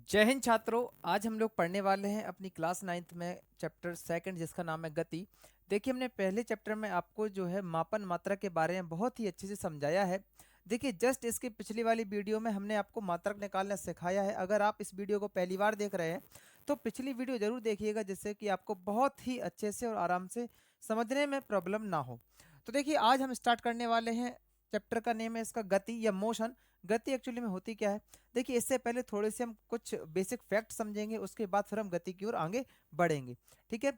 जय हिंद छात्रों। आज हम लोग पढ़ने वाले हैं अपनी क्लास नाइन्थ में चैप्टर सेकंड जिसका नाम है गति। देखिए, हमने पहले चैप्टर में आपको जो है मापन मात्रा के बारे में बहुत ही अच्छे से समझाया है। देखिए, जस्ट इसकी पिछली वाली वीडियो में हमने आपको मात्रक निकालना सिखाया है। अगर आप इस वीडियो को पहली बार देख रहे हैं तो पिछली वीडियो जरूर देखिएगा, जिससे कि आपको बहुत ही अच्छे से और आराम से समझने में प्रॉब्लम ना हो। तो देखिए, आज हम स्टार्ट करने वाले हैं। चैप्टर का नेम है इसका गति या मोशन। गति एक्चुअली में होती क्या है? देखिए, इससे पहले थोड़े से हम कुछ बेसिक फैक्ट समझेंगे, उसके बाद फिर हम गति की ओर आगे बढ़ेंगे। ठीक है,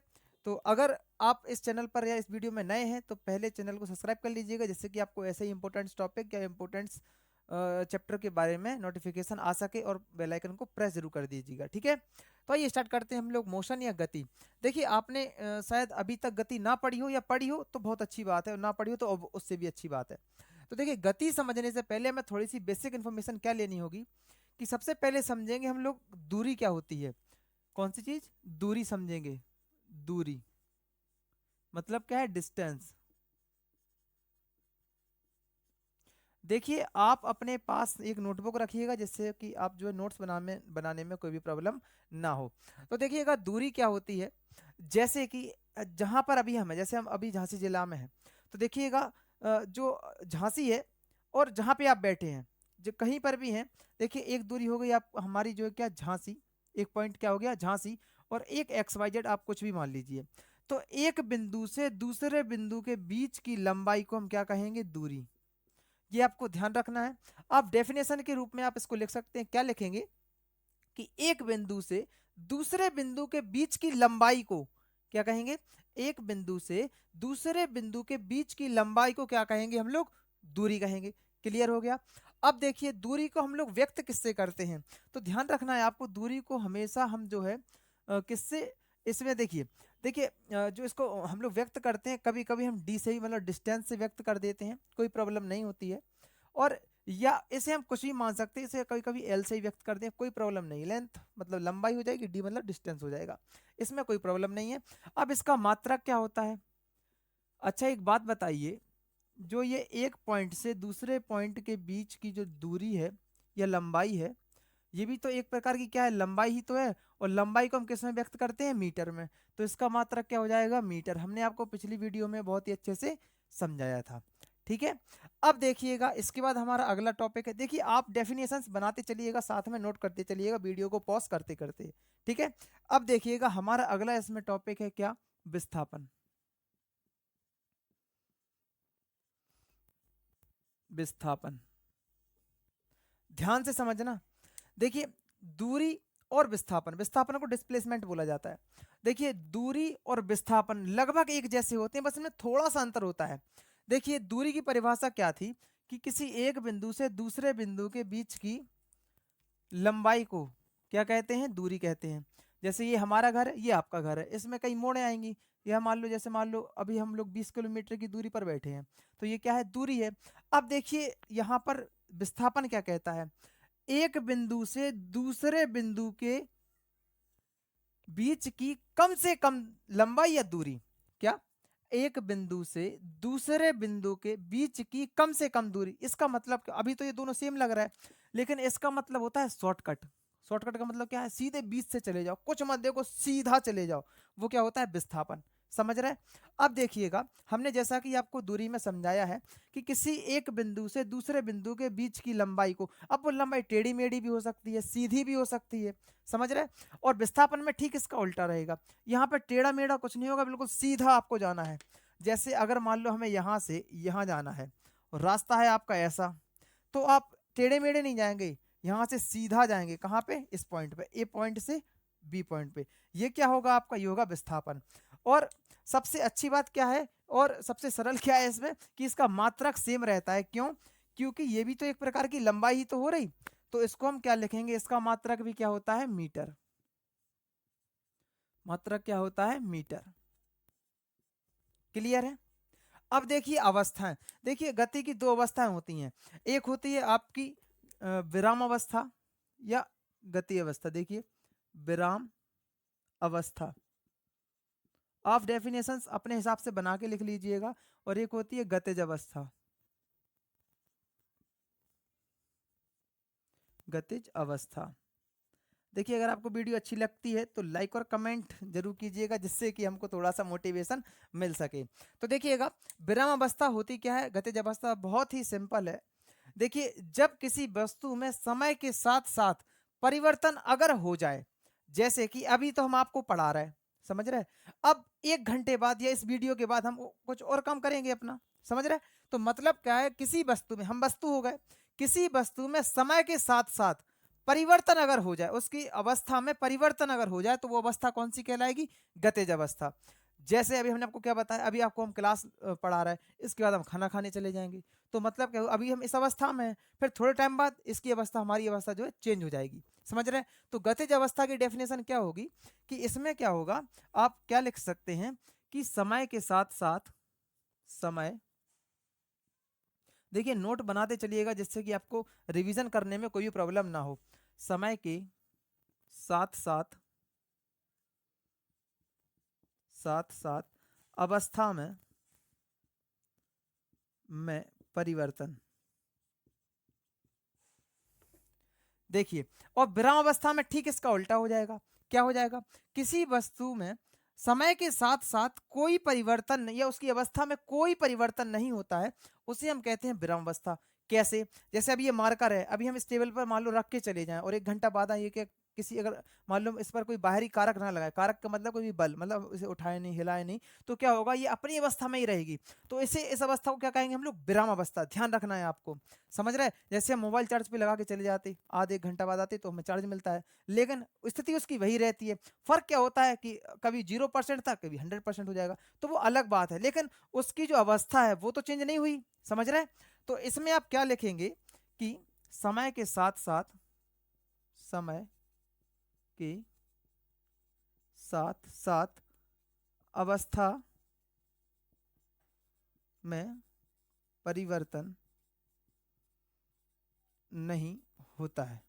तो अगर आप इस चैनल पर या इस वीडियो में नए हैं तो पहले चैनल को सब्सक्राइब कर लीजिएगा, जिससे कि आपको ऐसे ही इंपॉर्टेंट टॉपिक या इंपॉर्टेंट चैप्टर के बारे में नोटिफिकेशन आ सके, और बेल आइकन को प्रेस जरूर कर दीजिएगा। ठीक है, तो आइए स्टार्ट करते हैं हम लोग मोशन या गति। देखिए, आपने शायद अभी तक गति ना पढ़ी हो, या पढ़ी हो तो बहुत अच्छी बात है, और ना पढ़ी हो तो उससे भी अच्छी बात है। तो देखिए, गति समझने से पहले हमें थोड़ी सी बेसिक इन्फॉर्मेशन क्या लेनी होगी, कि सबसे पहले समझेंगे हम लोग दूरी क्या होती है। कौन सी चीज? दूरी समझेंगे। दूरी मतलब क्या है? डिस्टेंस। देखिए, आप अपने पास एक नोटबुक रखिएगा, जिससे कि आप जो है नोट्स बनाने में कोई भी प्रॉब्लम ना हो। तो देखिएगा, दूरी क्या होती है। जैसे कि जहां पर अभी हम है, जैसे हम अभी झांसी जिला में हैं, तो देखिएगा जो झांसी है और जहां पे आप बैठे हैं, जो कहीं पर भी हैं, देखिए एक दूरी हो गई आप हमारी जो है क्या, झांसी। एक पॉइंट क्या हो गया, झांसी। और एक एक्स वाई जेड आप कुछ भी मान लीजिए। तो एक बिंदु से दूसरे बिंदु के बीच की लंबाई को हम क्या कहेंगे? दूरी। ये आपको ध्यान रखना है। आप डेफिनेशन के रूप में आप इसको लिख सकते हैं। क्या लिखेंगे? कि एक बिंदु से दूसरे बिंदु के बीच की लंबाई को क्या कहेंगे? एक बिंदु से दूसरे बिंदु के बीच की लंबाई को क्या कहेंगे हम लोग? दूरी कहेंगे। क्लियर हो गया? अब देखिए, दूरी को हम लोग व्यक्त किससे करते हैं? तो ध्यान रखना है आपको, दूरी को हमेशा हम जो है किससे, इसमें देखिए, देखिए जो इसको हम लोग व्यक्त करते हैं, कभी कभी हम डी से ही मतलब डिस्टेंस से व्यक्त कर देते हैं, कोई प्रॉब्लम नहीं होती है। और या इसे हम कुछ भी मान सकते हैं, इसे कभी कभी एल से ही व्यक्त कर दें, कोई प्रॉब्लम नहीं। लेंथ मतलब लंबाई हो जाएगी, डी मतलब डिस्टेंस हो जाएगा, इसमें कोई प्रॉब्लम नहीं है। अब इसका मात्रक क्या होता है? अच्छा, एक बात बताइए, जो ये एक पॉइंट से दूसरे पॉइंट के बीच की जो दूरी है या लंबाई है, ये भी तो एक प्रकार की क्या है? लंबाई ही तो है। और लंबाई को हम किस में व्यक्त करते हैं? मीटर में। तो इसका मात्रक क्या हो जाएगा? मीटर। हमने आपको पिछली वीडियो में बहुत ही अच्छे से समझाया था। ठीक है, अब देखिएगा, इसके बाद हमारा अगला टॉपिक है। देखिए, आप डेफिनेशंस बनाते चलिएगा, साथ में नोट करते चलिएगा, वीडियो को पॉज करते करते। ठीक है, अब देखिएगा, हमारा अगला इसमें टॉपिक है क्या? विस्थापन। विस्थापन, ध्यान से समझना। देखिए, दूरी और विस्थापन, विस्थापन को डिस्प्लेसमेंट बोला जाता है। देखिए, दूरी और विस्थापन लगभग एक जैसे होते हैं, बस इनमें थोड़ा सा अंतर होता है। देखिए, दूरी की परिभाषा क्या थी? कि किसी एक बिंदु से दूसरे बिंदु के बीच की लंबाई को क्या कहते हैं? दूरी कहते हैं। जैसे ये हमारा घर है, ये आपका घर है, इसमें कई मोड़ें आएंगी। यह मान लो, जैसे मान लो अभी हम लोग 20 किलोमीटर की दूरी पर बैठे हैं, तो ये क्या है? दूरी है। अब देखिए, यहाँ पर विस्थापन क्या कहता है? एक बिंदु से दूसरे बिंदु के बीच की कम से कम लंबाई या दूरी। क्या? एक बिंदु से दूसरे बिंदु के बीच की कम से कम दूरी। इसका मतलब अभी तो ये दोनों सेम लग रहा है, लेकिन इसका मतलब होता है शॉर्टकट। शॉर्टकट का मतलब क्या है? सीधे बीच से चले जाओ, कुछ मत देखो, सीधा चले जाओ। वो क्या होता है? विस्थापन। समझ रहे हैं? अब देखिएगा, हमने जैसा कि आपको दूरी में समझाया है, कि किसी एक बिंदु से दूसरे बिंदु के बीच की लंबाई को, अब वो लंबाई टेढ़ी मेढ़ी भी हो सकती है, सीधी भी हो सकती है। समझ रहे हैं? और विस्थापन में ठीक इसका उल्टा रहेगा। यहाँ पर टेढ़ा मेढ़ा कुछ नहीं होगा, बिल्कुल सीधा आपको जाना है। जैसे अगर मान लो हमें यहाँ से यहाँ जाना है, और रास्ता है आपका ऐसा, तो आप टेढ़े मेढ़े नहीं जाएंगे, यहाँ से सीधा जाएंगे। कहाँ पे? इस पॉइंट पे, ए पॉइंट से बी पॉइंट पे। ये क्या होगा आपका? ये होगा विस्थापन। और सबसे अच्छी बात क्या है, और सबसे सरल क्या है इसमें, कि इसका मात्रक सेम रहता है। क्यों? क्योंकि ये भी तो एक प्रकार की लंबाई ही तो हो रही। तो इसको हम क्या लिखेंगे? इसका मात्रक भी क्या होता है? मीटर। मात्रक क्या होता है? मीटर। क्लियर है? अब देखिए अवस्थाएं। देखिए, गति की दो अवस्थाएं होती हैं। एक होती है आपकी विराम अवस्था या गति अवस्था। देखिए, विराम अवस्था, आप डेफिनेशंस अपने हिसाब से बना के लिख लीजिएगा। और एक होती है गतिज अवस्था। गतिज अवस्था, देखिए अगर आपको वीडियो अच्छी लगती है तो लाइक और कमेंट जरूर कीजिएगा, जिससे कि हमको थोड़ा सा मोटिवेशन मिल सके। तो देखिएगा विराम अवस्था होती क्या है, गतिज अवस्था बहुत ही सिंपल है। देखिए जब किसी वस्तु में समय के साथ साथ परिवर्तन अगर हो जाए, जैसे कि अभी तो हम आपको पढ़ा रहे हैं, समझ रहे हैं, अब 1 घंटे बाद या इस वीडियो के बाद हम कुछ और काम करेंगे अपना, समझ रहे हैं। तो मतलब क्या है, किसी वस्तु में, हम वस्तु हो गए, किसी वस्तु में समय के साथ साथ परिवर्तन अगर हो जाए, उसकी अवस्था में परिवर्तन अगर हो जाए, तो वो अवस्था कौन सी कहलाएगी, गतिज अवस्था। जैसे अभी हमने आपको क्या बताया, अभी आपको हम क्लास पढ़ा रहे हैं, इसके बाद हम खाना खाने चले जाएंगे, तो मतलब क्या, अभी हम इस अवस्था में हैं, फिर थोड़े टाइम बाद इसकी अवस्था, हमारी अवस्था जो है चेंज हो जाएगी, समझ रहे हैं। तो गतिज अवस्था की डेफिनेशन क्या होगी, कि इसमें क्या होगा, आप क्या लिख सकते हैं, कि समय के साथ साथ, समय, देखिए नोट बनाते चलिएगा जिससे कि आपको रिवीजन करने में कोई भी प्रॉब्लम ना हो। समय के साथ साथ, साथ साथ अवस्था में परिवर्तन। देखिए, और विराम अवस्था में ठीक इसका उल्टा हो जाएगा। क्या हो जाएगा, किसी वस्तु में समय के साथ साथ कोई परिवर्तन नहीं, या उसकी अवस्था में कोई परिवर्तन नहीं होता है, उसे हम कहते हैं विराम अवस्था। कैसे, जैसे अभी ये मार्कर है, अभी हम इस टेबल पर मान लो रख के चले जाएं और 1 घंटा बाद आइए कि किसी, अगर मान लो इस पर कोई बाहरी कारक ना लगाए, कारक का मतलब कोई भी बल, मतलब इसे उठाए नहीं, हिलाए नहीं, तो क्या होगा, ये अपनी अवस्था में ही रहेगी। तो इसे, इस अवस्था को क्या कहेंगे हम लोग, विराम अवस्था। ध्यान रखना है आपको, समझ रहे हैं। जैसे हम मोबाइल चार्ज पे लगा के चले जाते, आधे 1 घंटा बाद आते तो हमें चार्ज मिलता है, लेकिन स्थिति उसकी वही रहती है। फर्क क्या होता है कि कभी 0% था, कभी 100% हो जाएगा, तो वो अलग बात है, लेकिन उसकी जो अवस्था है वो तो चेंज नहीं हुई, समझ रहे हैं। तो इसमें आप क्या लिखेंगे, कि समय के साथ साथ, समय के साथ साथ अवस्था में परिवर्तन नहीं होता है।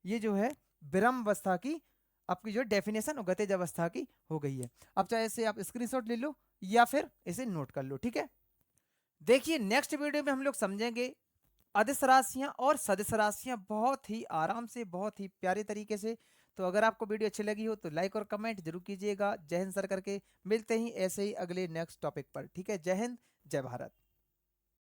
ये जो है विराम अवस्था की आपकी जो डेफिनेशन और गतिज अवस्था की हो गई है। अब चाहे इसे आप स्क्रीनशॉट ले लो या फिर इसे नोट कर लो, ठीक है। देखिए नेक्स्ट वीडियो में हम लोग समझेंगे अदिश राशियां और सदिश राशियां, बहुत ही आराम से, बहुत ही प्यारे तरीके से। तो अगर आपको वीडियो अच्छी लगी हो तो लाइक और कमेंट जरूर कीजिएगा। जय हिंद सर करके मिलते ही ऐसे ही अगले नेक्स्ट टॉपिक पर, ठीक है। जय हिंद, जय भारत।